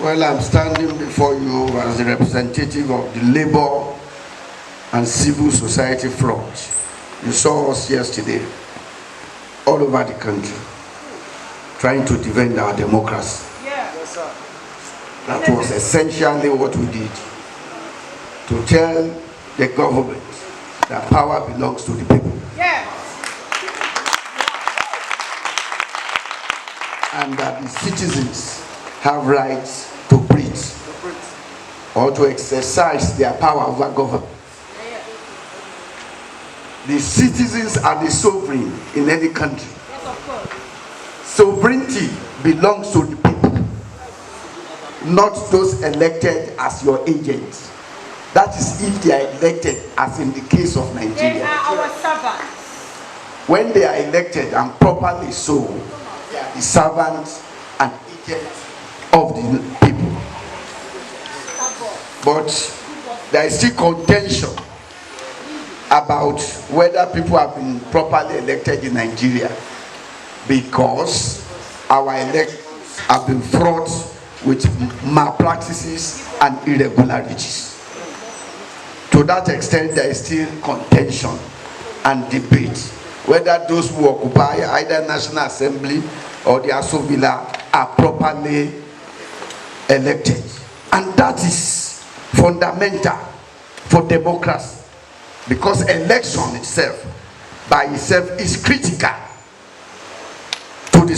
Well, I'm standing before you as the representative of the labor and civil society front. You saw us yesterday all over the country trying to defend our democracy. Yeah. Yes, sir. That was essentially what we did, to tell the government that power belongs to the people. Yeah. And that the citizens have rights to breathe or to exercise their power over government. The citizens are the sovereign in any country. Yes, of course. Sovereignty belongs to the people, not those elected as your agents. That is if they are elected, as in the case of Nigeria. They are our servants. When they are elected and properly so, they are the servants and agents of the people. But there is still contention about whether people have been properly elected in Nigeria, because our elections have been fraught with malpractices and irregularities. To that extent, there is still contention and debate whether those who occupy either National Assembly or the Aso Villa are properly elected. And that is fundamental for democracy, because election itself by itself is critical to the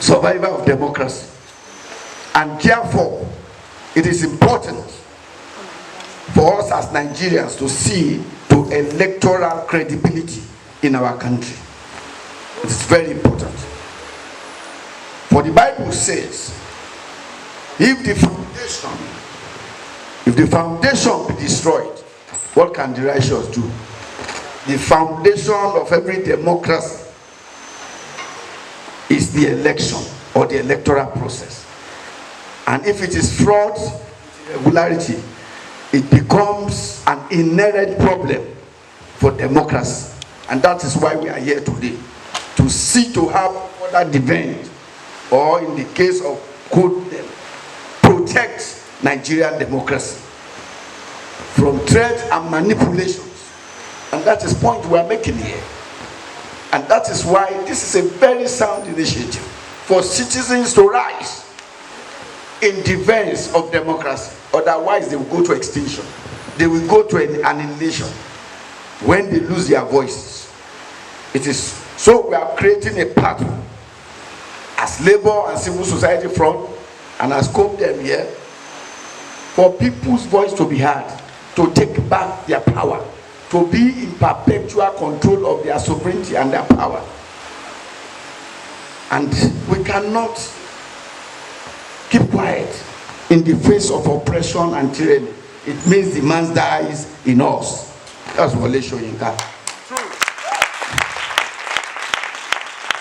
survival of democracy. And therefore, it is important for us as Nigerians to see to electoral credibility in our country. It is very important. For the Bible says, if the foundation be destroyed, what can the righteous do? The foundation of every democracy is the election or the electoral process. And if it is fraught with irregularity, it becomes an inherent problem for democracy. And that is why we are here today, to see to have further defend, or in the case of COPDEM, protect Nigerian democracy from threats and manipulations. And that is the point we are making here. And that is why this is a very sound initiative for citizens to rise in defense of democracy. Otherwise, they will go to extinction. They will go to an annihilation when they lose their voices. It is so we are creating a platform as labor and civil society front and as COPDEM here for people's voice to be heard, to take back their power, to be in perpetual control of their sovereignty and their power. And we cannot keep quiet in the face of oppression and tyranny. It means the man dies in us. That's what Olawale Okunniyi.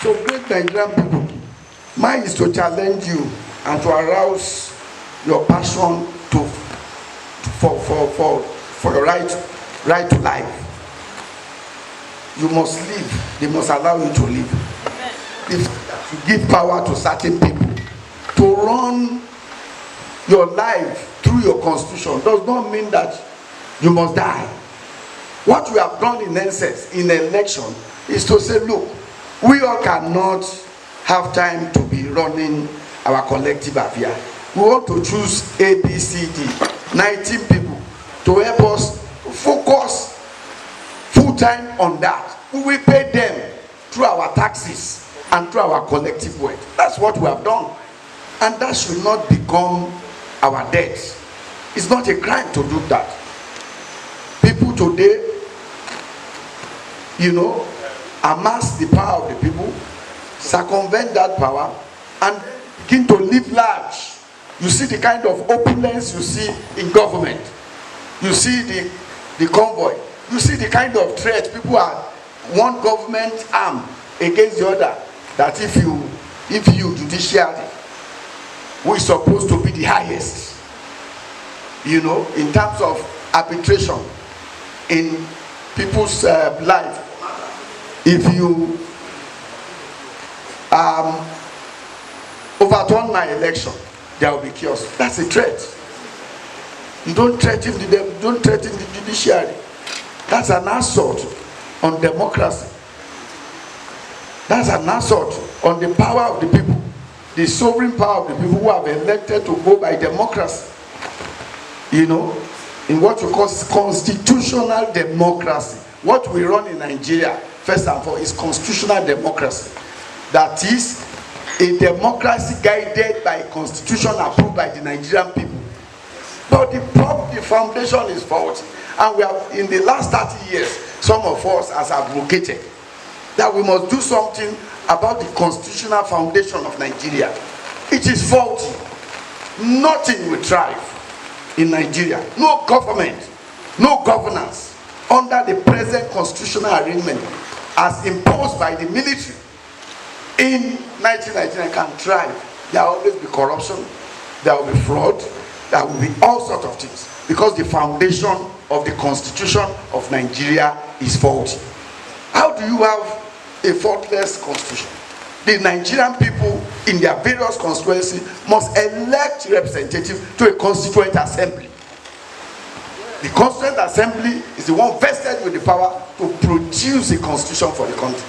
So great Nigerian people, mine is to challenge you and to arouse your passion for your right to life. You must live. They must allow you to live. If you give power to certain people to run your life through your constitution, does not mean that you must die. What we have done in essence in election is to say, look, we all cannot have time to be running our collective affair. We want to choose A, B, C, D, 19 people to help us focus full time on that. We will pay them through our taxes and through our collective work. That's what we have done. And that should not become our debt. It's not a crime to do that. People today, amass the power of the people, circumvent that power, and begin to live large. You see the kind of opulence you see in government. You see the convoy. You see the kind of threat people are one government arm against the other. That if you judiciary, who is supposed to be the highest, in terms of arbitration in people's life, if you overturn my election there will be chaos. That's a threat. You don't threaten the judiciary. That's an assault on democracy. That's an assault on the power of the people, the sovereign power of the people who have elected to go by democracy. You know, in what we call constitutional democracy. What we run in Nigeria, first and foremost, is constitutional democracy. That is a democracy guided by a constitution approved by the Nigerian people. But the foundation is faulty. And we have, in the last 30 years, some of us has advocated that we must do something about the constitutional foundation of Nigeria. It is faulty. Nothing will thrive in Nigeria. No government, no governance under the present constitutional arrangement as imposed by the military in 1999 can thrive. There will always be corruption, there will be fraud, there will be all sorts of things, because the foundation of the constitution of Nigeria is faulty. How do you have a faultless constitution? The Nigerian people in their various constituencies must elect representatives to a constituent assembly. The constituent assembly is the one vested with the power to produce a constitution for the country.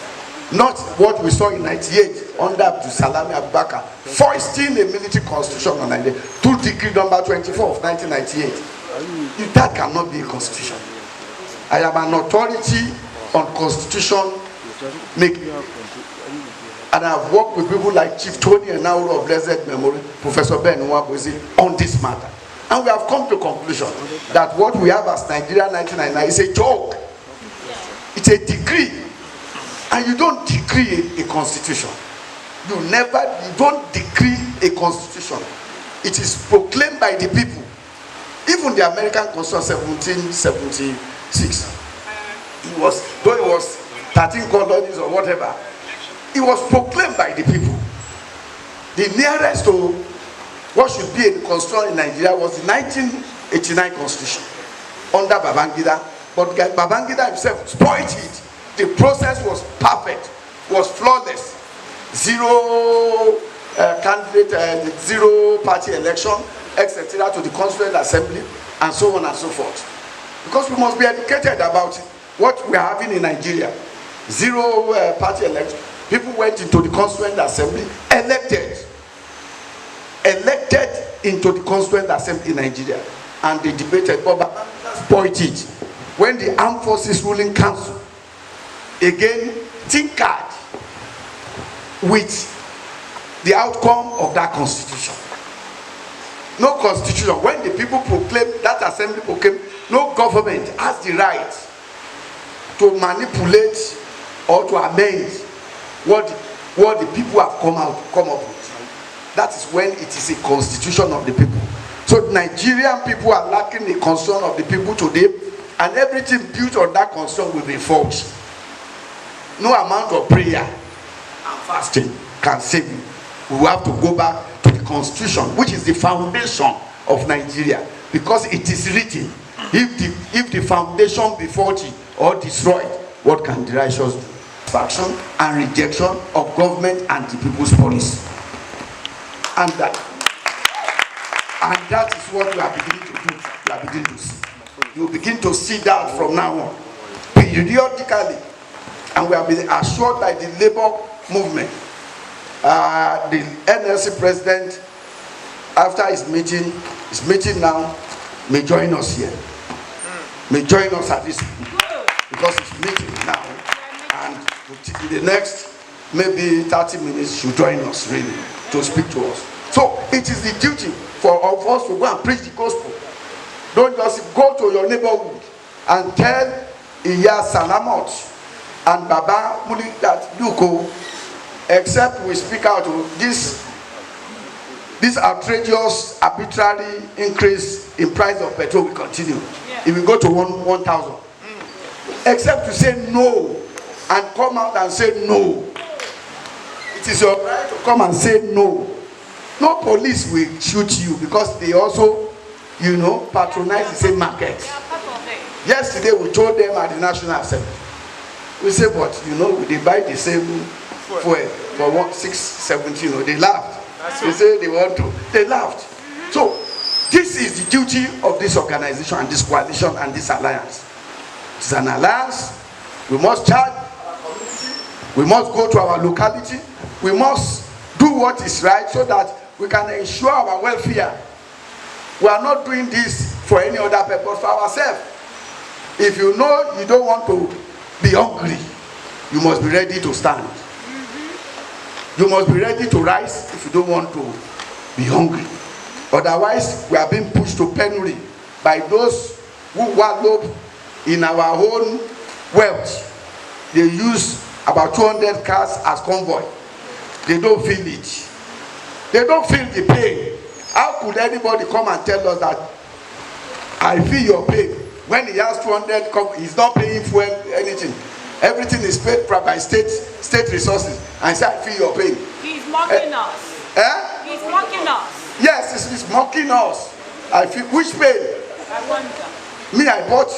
Not what we saw in 98 under Abdul Salami Abubakar, foisting a military constitution on Nigeria, 2 Decree number 24 of 1998. That cannot be a constitution. I am an authority on constitution making, and I have worked with people like Chief Tony and now of blessed memory, Professor Ben Nwabuzi, on this matter. And we have come to a conclusion that what we have as Nigeria 1999 is a joke. It's a decree. And you don't decree a constitution. You don't decree a constitution. It is proclaimed by the people. Even the American Constitution 1776, though it was 13 colonies or whatever, it was proclaimed by the people. The nearest to what should be a constitution in Nigeria was the 1989 constitution under Babangida, but Babangida himself spoiled it. The process was perfect, was flawless. Zero candidate, zero party election, etc. to the constituent assembly, and so on and so forth. Because we must be educated about what we are having in Nigeria. Zero party election. People went into the constituent assembly, elected into the constituent assembly in Nigeria, and they debated. But Babangida spoiled it when the Armed Forces Ruling Council again tinkered with the outcome of that constitution. No constitution. When the people proclaim, that assembly proclaim, no government has the right to manipulate or to amend what the people have come up with. That is when it is a constitution of the people. So the Nigerian people are lacking the constitution of the people today, and everything built on that constitution will be false. No amount of prayer and fasting can save you. We will have to go back to the constitution, which is the foundation of Nigeria, because it is written, if the foundation be faulty or destroyed, what can the righteous do? Faction and rejection of government and the people's policy. And that is what we are beginning to do. We are beginning to see. You begin to see that from now on, periodically. And we have been assured by the labor movement. The NLC president, after his meeting now, may join us here. May join us at this, because it's meeting now. And in the next maybe 30 minutes, should join us really to speak to us. So it is the duty for us to go and preach the gospel. Don't just go to your neighborhood and tell Iya Salamot and Baba Muli that you go, except we speak out this outrageous, arbitrary increase in price of petrol will continue. It will go to 1,000. Except to say no and come out and say no. It is your right to come and say no. No police will shoot you because they also, patronize the same market. Yesterday we told them at the National Assembly. We said, but they buy the same fuel for 6.17. They laughed. They say they want to. They laughed. So this is the duty of this organization and this coalition and this alliance. It's an alliance. We must charge our community. We must go to our locality. We must do what is right so that we can ensure our welfare. We are not doing this for any other purpose, for ourselves. If you know you don't want to be hungry, you must be ready to stand. You must be ready to rise if you don't want to be hungry. Otherwise, we are being pushed to penury by those who wallow in our own wealth. They use about 200 cars as convoy. They don't feel it. They don't feel the pain. How could anybody come and tell us that I feel your pain? When he has 200, he's not paying for anything. Everything is paid by state resources. And say, I feel your pain. He's mocking us. He's mocking us. Yes, he's mocking us. I feel, which pain? I wonder. Me, I bought,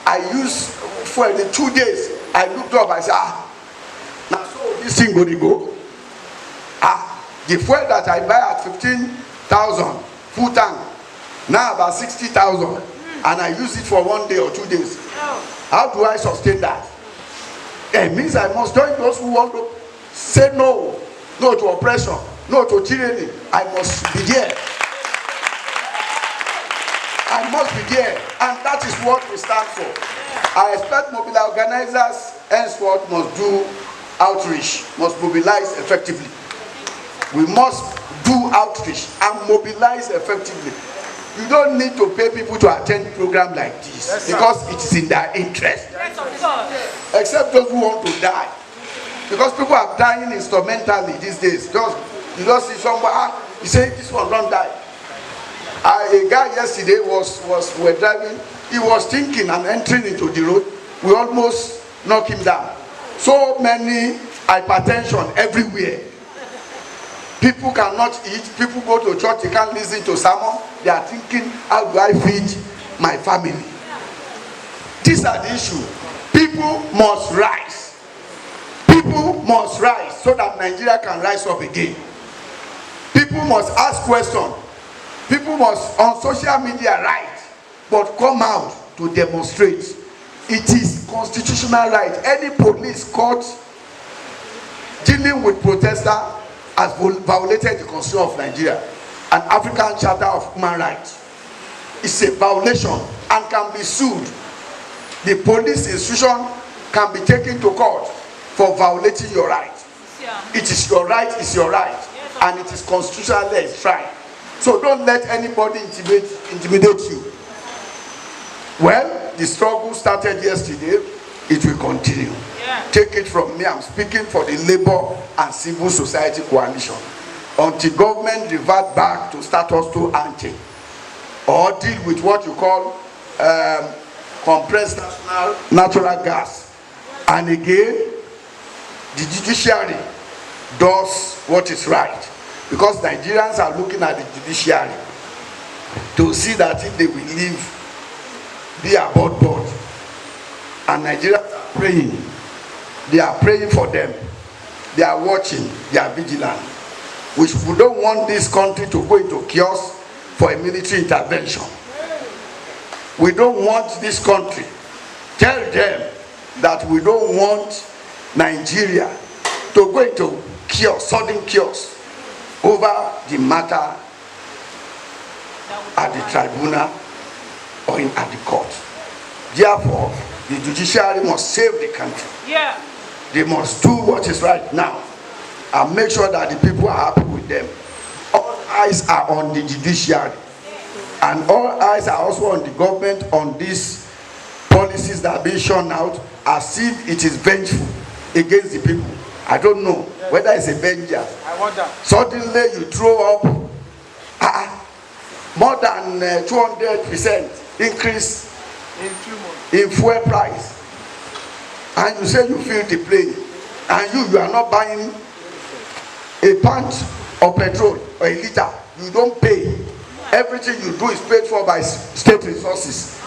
I used for the 2 days. I looked up, I said, now so this thing go to go. The fuel that I buy at 15,000 full tank, now about 60,000, and I use it for 1 day or 2 days. How do I sustain that? It means I must join those who want to say no to oppression, no to tyranny. I must be there. I must be there, and that is what we stand for. I expect mobile organizers henceforth must do outreach, must mobilize effectively. We must do outreach and mobilize effectively. You don't need to pay people to attend a program like this because it is in their interest. Except those who want to die. Because people are dying instrumentally these days. You just see somebody, you say this one don't die. A guy yesterday we're driving, he was thinking and entering into the road. We almost knocked him down. So many hypertension everywhere. People cannot eat. People go to church, they can't listen to sermon. They are thinking, how do I feed my family? These are the issues. People must rise. People must rise so that Nigeria can rise up again. People must ask questions. People must on social media write, but come out to demonstrate. It is constitutional right. Any police court dealing with protesters has violated the Constitution of Nigeria, an African Charter of Human Rights. It's a violation and can be sued. The police institution can be taken to court for violating your right. It is your right, it's your right, and it is constitutionally enshrined. So don't let anybody intimidate you. Well, the struggle started yesterday, it will continue. Take it from me, I'm speaking for the labor and civil society coalition. Until government revert back to status quo ante, or deal with what you call compressed natural gas. And again, the judiciary does what is right. Because Nigerians are looking at the judiciary to see that if they will leave, be above board. And Nigerians are praying. They are praying for them. They are watching. They are vigilant. We don't want this country to go into chaos for a military intervention. We don't want this country. Tell them that we don't want Nigeria to go into chaos, sudden chaos, over the matter at the tribunal or at the court. Therefore, the judiciary must save the country. They must do what is right now and make sure that the people are happy with them. All eyes are on the judiciary, and all eyes are also on the government on these policies that are being shown out as if it is vengeful against the people. I don't know whether it's a vengeance. I wonder. Suddenly you throw up more than 200% increase in fuel price, and you say you feel the pain, and you are not buying a pint of petrol or a liter. You don't pay. Everything you do is paid for by state resources,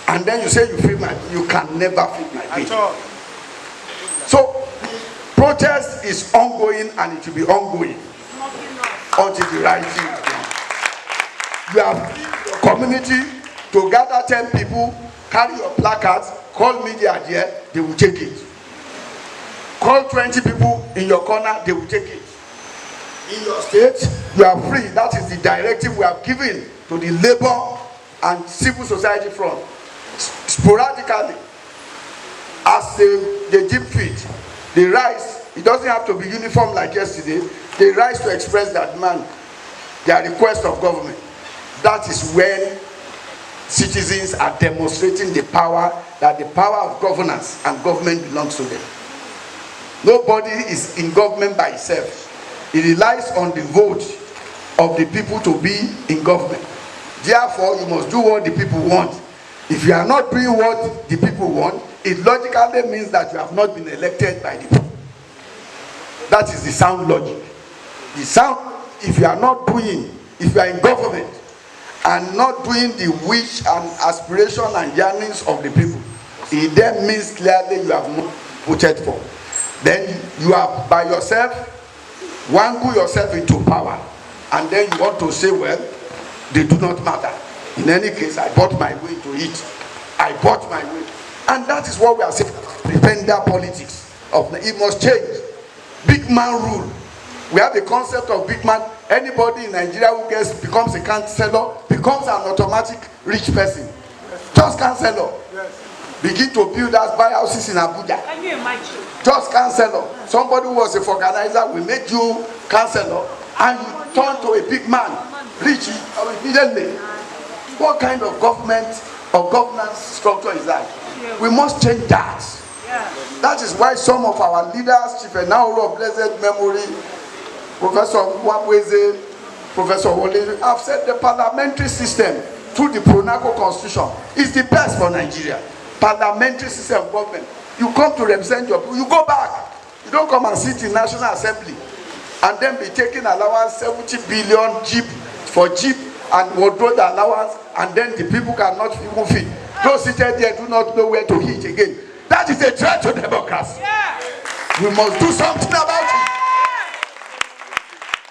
and then you say you feel you can never feel my pain. So protest is ongoing, and it will be ongoing. until the right thing is done. You have your community to gather 10 people, carry your placards, call media there, they will take it. Call 20 people in your corner, they will take it. In your state, you are free. That is the directive we have given to the labor and civil society front. Sporadically, as they deem fit, they rise. It doesn't have to be uniform like yesterday. They rise to express their demand, their request of government. That is when citizens are demonstrating the power, that the power of governance and government belongs to them. Nobody is in government by itself. It relies on the vote of the people to be in government. Therefore, you must do what the people want. If you are not doing what the people want, it logically means that you have not been elected by the people. That is the sound logic. The sound, if you are not doing, if you are in government and not doing the wish and aspiration and yearnings of the people, it then means clearly you have not voted for. Then you are by yourself, wangle yourself into power, and then you want to say, well, they do not matter. In any case, I bought my way to it. I bought my way. And that is what we are saying. Pretender politics. It must change. Big man rule. We have a concept of big man. Anybody in Nigeria who becomes a councillor becomes an automatic rich person. Just councillor. Begin to build us, buy houses in Abuja. Can you imagine? Just councillor. Somebody who was a organizer, we made you councillor, and you turn to a big man, rich immediately. What kind of government or governance structure is that? We must change that. That is why some of our leaders, Chief Enaoro of blessed memory, Professor Wabweze, Professor Wole, have said the parliamentary system through the Pronaco Constitution is the best for Nigeria. Parliamentary system of government. You come to represent your people, you go back. You don't come and sit in National Assembly and then be taking allowance 70 billion jeep for jeep and wardrobe allowance, and then the people cannot even feed. Those seated there do not know where to eat again. That is a threat to democracy. We must do something about it.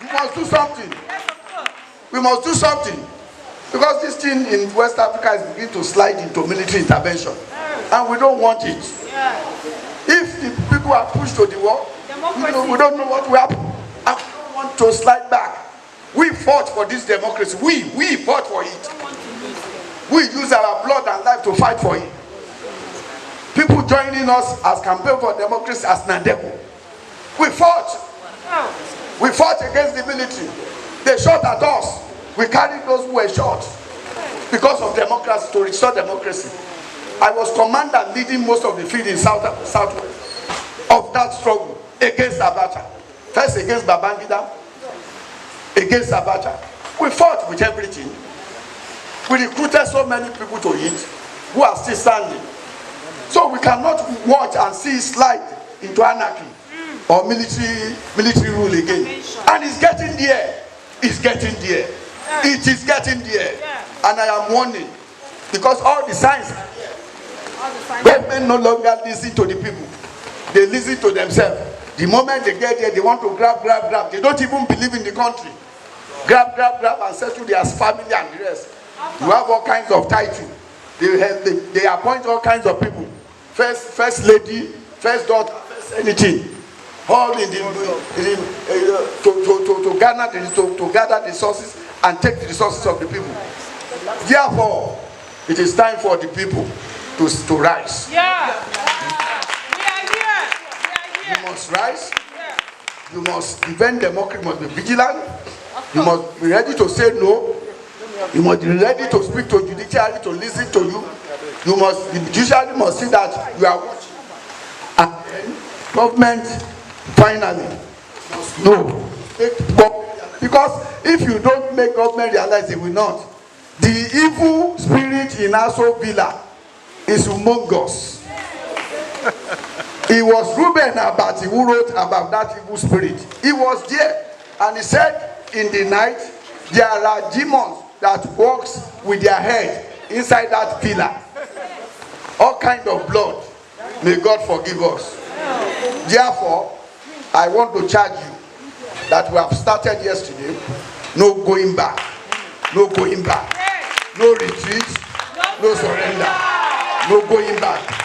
We must do something. We must do something. Because this thing in West Africa is beginning to slide into military intervention. And we don't want it. If the people are pushed to the wall, we don't know what will happen. And we don't want to slide back. We fought for this democracy. We fought for it. We use our blood and life to fight for it. People joining us as campaign for democracy as Nandeko. We fought. We fought against the military. They shot at us. We carried those who were shot because of democracy, to restore democracy. I was commander leading most of the field in southwest of that struggle against Abacha. First against Babangida, against Abacha. We fought with everything. We recruited so many people to it who are still standing. So we cannot watch and see it slide into anarchy or military rule again. And it's getting there. It's getting there. It is getting there. And I am warning, because all the signs are here. Government no longer listen to the people. They listen to themselves. The moment they get there, they want to grab. They don't even believe in the country. Grab and settle their family and the rest. You have all kinds of titles. They appoint all kinds of people. First lady, first daughter, first anything. All in to gather the resources and take the resources of the people. Therefore, it is time for the people to rise. We are here. You must rise. You must defend democracy. You must be vigilant. You must be ready to say no. You must be ready to speak to judiciary, to listen to you. The judiciary must see that you are watching. And then government finally must know. Because if you don't make government realize, it will not. The evil spirit in Aso Villa is humongous. It was Reuben Abati who wrote about that evil spirit. He was there, and he said in the night there are demons that walks with their head inside that villa. All kind of blood. May God forgive us. Therefore, I want to charge you. that we have started yesterday, no going back, no going back, no retreat, no surrender, no going back.